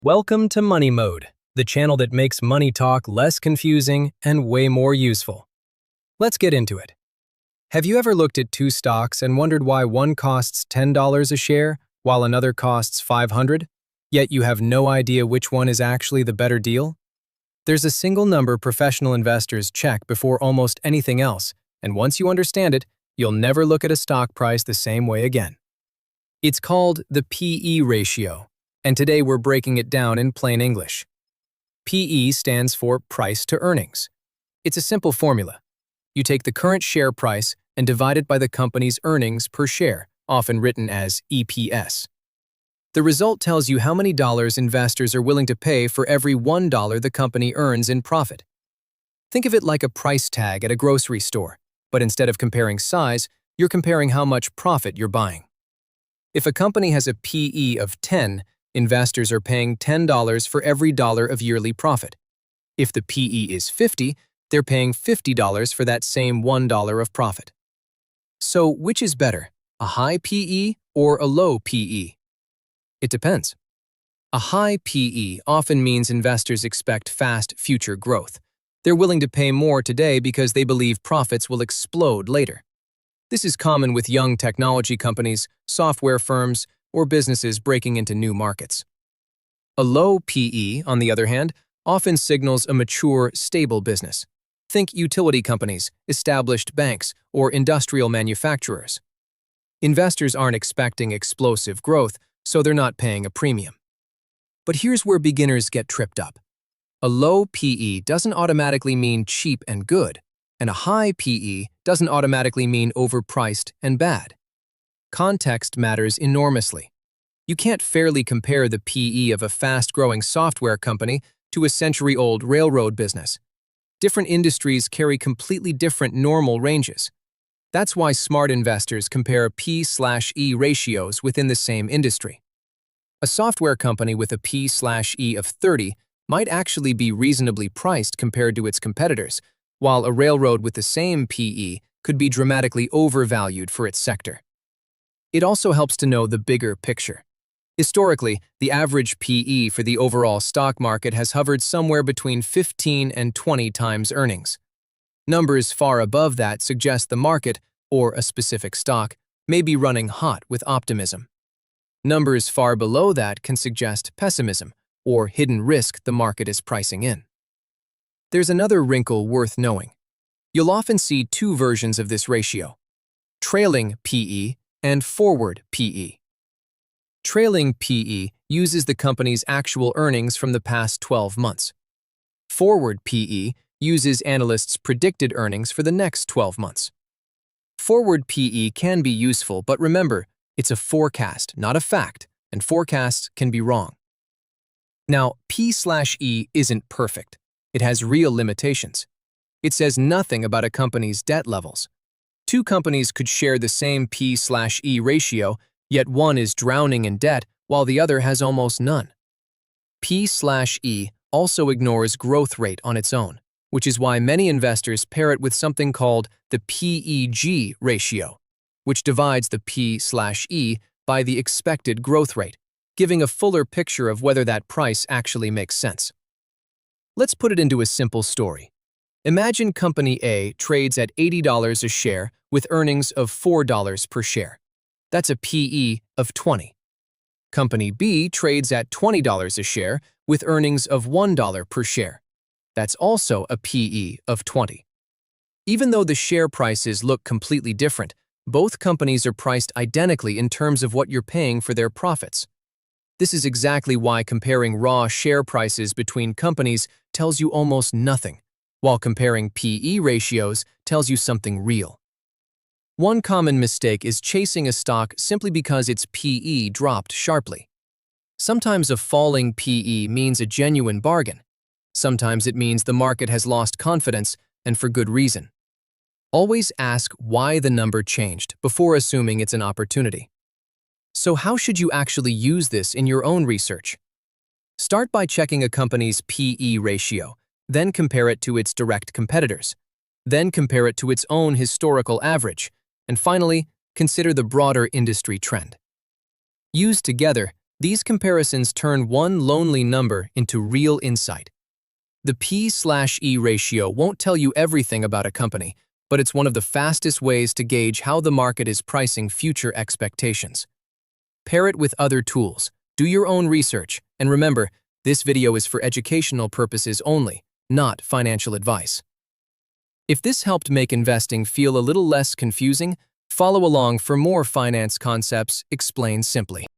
Welcome to Money Mode, the channel that makes money talk less confusing and way more useful. Let's get into it. Have you ever looked at two stocks and wondered why one costs $10 a share while another costs $500, yet you have no idea which one is actually the better deal? There's a single number professional investors check before almost anything else, and once you understand it, you'll never look at a stock price the same way again. It's called the P/E ratio. And today we're breaking it down in plain English. P/E stands for price to earnings. It's a simple formula. You take the current share price and divide it by the company's earnings per share, often written as EPS. The result tells you how many dollars investors are willing to pay for every $1 the company earns in profit. Think of it like a price tag at a grocery store, but instead of comparing size, you're comparing how much profit you're buying. If a company has a P/E of 10, investors are paying $10 for every dollar of yearly profit. If the P/E is 50, they're paying $50 for that same $1 of profit. So which is better, a high P/E or a low P/E? It depends. A high P/E often means investors expect fast future growth. They're willing to pay more today because they believe profits will explode later. This is common with young technology companies, software firms, or businesses breaking into new markets. A low P/E, on the other hand, often signals a mature, stable business. Think utility companies, established banks, or industrial manufacturers. Investors aren't expecting explosive growth, so they're not paying a premium. But here's where beginners get tripped up. A low P/E doesn't automatically mean cheap and good, and a high P/E doesn't automatically mean overpriced and bad. Context matters enormously. You can't fairly compare the P/E of a fast-growing software company to a century-old railroad business. Different industries carry completely different normal ranges. That's why smart investors compare P/E ratios within the same industry. A software company with a P/E of 30 might actually be reasonably priced compared to its competitors, while a railroad with the same P/E could be dramatically overvalued for its sector. It also helps to know the bigger picture. Historically, the average P/E for the overall stock market has hovered somewhere between 15 and 20 times earnings. Numbers far above that suggest the market, or a specific stock, may be running hot with optimism. Numbers far below that can suggest pessimism, or hidden risk the market is pricing in. There's another wrinkle worth knowing. You'll often see two versions of this ratio: trailing P/E and forward P/E. Trailing P/E uses the company's actual earnings from the past 12 months. Forward P/E uses analysts' predicted earnings for the next 12 months. Forward P/E can be useful, but remember, it's a forecast, not a fact, and forecasts can be wrong. Now, P/E isn't perfect. It has real limitations. It says nothing about a company's debt levels. Two companies could share the same P/E ratio, yet one is drowning in debt while the other has almost none. P/E also ignores growth rate on its own, which is why many investors pair it with something called the PEG ratio, which divides the P/E by the expected growth rate, giving a fuller picture of whether that price actually makes sense. Let's put it into a simple story. Imagine Company A trades at $80 a share with earnings of $4 per share. That's a P/E of 20. Company B trades at $20 a share with earnings of $1 per share. That's also a P/E of 20. Even though the share prices look completely different, both companies are priced identically in terms of what you're paying for their profits. This is exactly why comparing raw share prices between companies tells you almost nothing, while comparing P/E ratios tells you something real. One common mistake is chasing a stock simply because its P/E dropped sharply. Sometimes a falling P/E means a genuine bargain. Sometimes it means the market has lost confidence, and for good reason. Always ask why the number changed before assuming it's an opportunity. So how should you actually use this in your own research? Start by checking a company's P/E ratio, then compare it to its direct competitors. Then compare it to its own historical average, and finally, consider the broader industry trend. Used together, These comparisons turn one lonely number into real insight. The P/E ratio won't tell you everything about a company, but it's one of the fastest ways to gauge how the market is pricing future expectations. Pair it with other tools, do your own research, and remember, this video is for educational purposes only, not financial advice. If this helped make investing feel a little less confusing, follow along for more finance concepts explained simply.